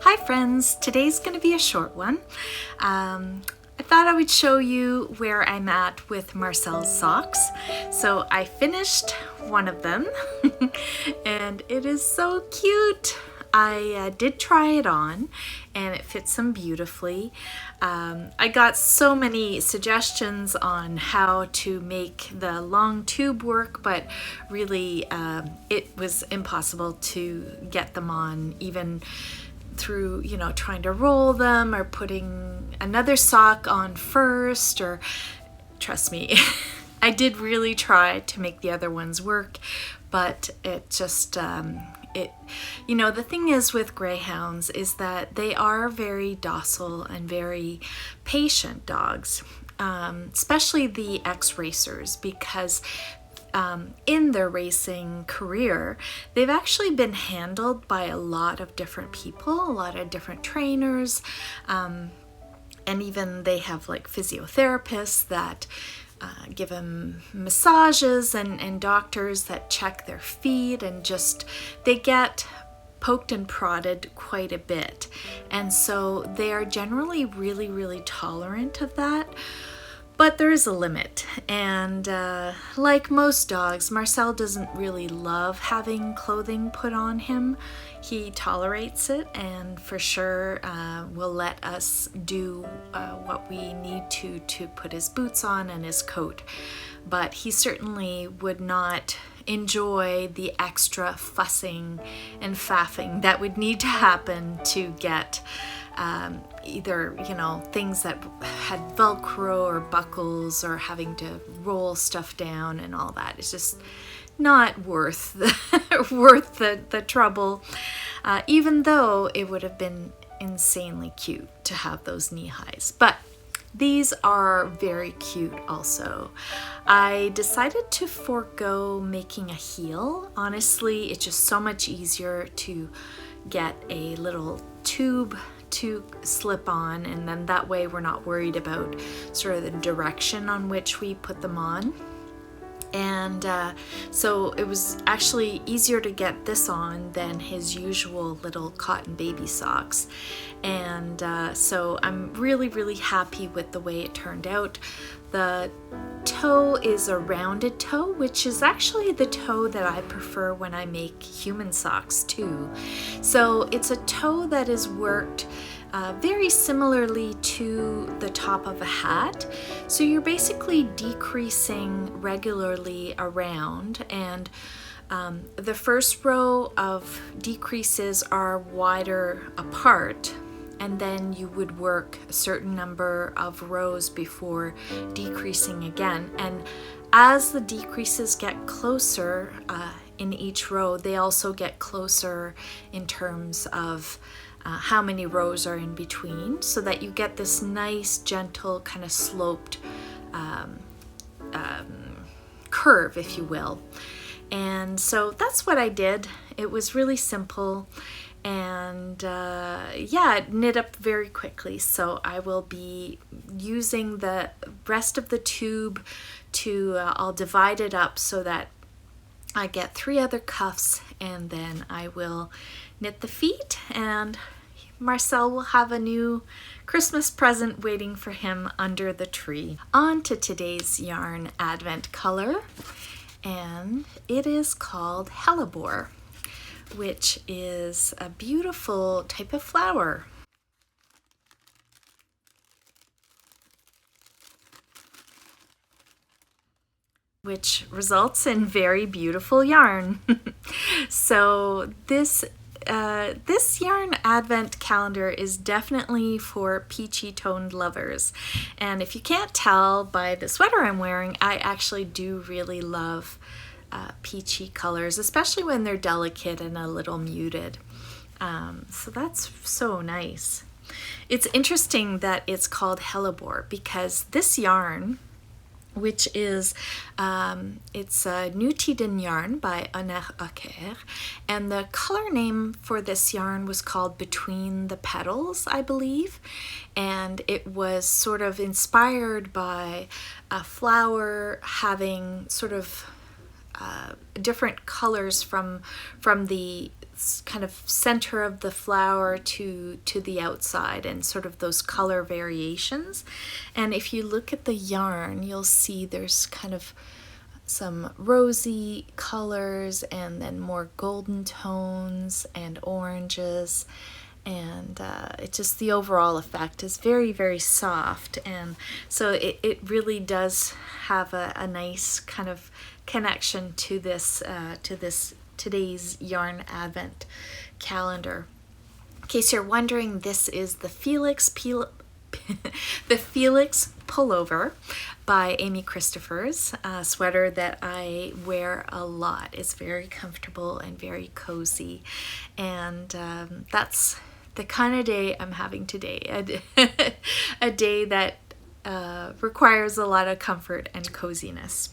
Hi friends, today's going to be a short one. I thought I would show you where I'm at with Marcel's socks. So I finished one of them and it is so cute. I did try it on and it fits him beautifully. I got so many suggestions on how to make the long tube work, but really it was impossible to get them on even through, trying to roll them or putting another sock on first, or trust me, I did really try to make the other ones work, but it just, the thing is with greyhounds is that they are very docile and very patient dogs, especially the ex-racers, because in their racing career, they've actually been handled by a lot of different people, a lot of different trainers, and even they have like physiotherapists that give them massages and doctors that check their feet, and just they get poked and prodded quite a bit, and so they are generally really tolerant of that. But there is a limit, and like most dogs, Marcel doesn't really love having clothing put on him. He tolerates it and for sure will let us do what we need to put his boots on and his coat. But he certainly would not enjoy the extra fussing and faffing that would need to happen to get either, things that had Velcro or buckles, or having to roll stuff down and all that. It's just not worth the trouble, even though it would have been insanely cute to have those knee highs. But these are very cute also. I decided to forego making a heel. Honestly, it's just so much easier to get a little tube to slip on, and then that way we're not worried about sort of the direction on which we put them on. And so it was actually easier to get this on than his usual little cotton baby socks. And so I'm really happy with the way it turned out. The toe is a rounded toe, which is actually the toe that I prefer when I make human socks too. So it's a toe that is worked very similarly to the top of a hat. So you're basically decreasing regularly around, and the first row of decreases are wider apart, and then you would work a certain number of rows before decreasing again. And as the decreases get closer in each row, they also get closer in terms of how many rows are in between, so that you get this nice, gentle, kind of sloped curve, if you will. And so that's what I did. It was really simple, and it knit up very quickly. So I will be using the rest of the tube to, I'll divide it up so that I get 3 other cuffs, and then I will knit the feet, and Marcel will have a new Christmas present waiting for him under the tree. On to today's yarn advent color, and it is called hellebore, which is a beautiful type of flower. Which results in very beautiful yarn. So this yarn advent calendar is definitely for peachy toned lovers. And if you can't tell by the sweater I'm wearing, I actually do really love peachy colors, especially when they're delicate and a little muted. So that's so nice. It's interesting that it's called hellebore, because this yarn, which is, it's a Nutiden yarn by Honeir, and the color name for this yarn was called Between the Petals, I believe, and it was sort of inspired by a flower having sort of different colors from the kind of center of the flower to the outside, and sort of those color variations. And if you look at the yarn, you'll see there's kind of some rosy colors and then more golden tones and oranges, and it just, the overall effect is very, very soft, and so it really does have a nice kind of connection to this today's yarn advent calendar. In case you're wondering, this is the Felix the Felix pullover by Amy Christopher's, a sweater that I wear a lot. It's very comfortable and very cozy, and that's the kind of day I'm having today, a day that requires a lot of comfort and coziness.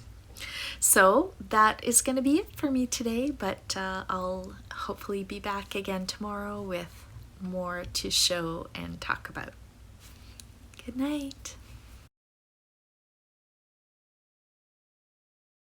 So that is going to be it for me today, but I'll hopefully be back again tomorrow with more to show and talk about. Good night.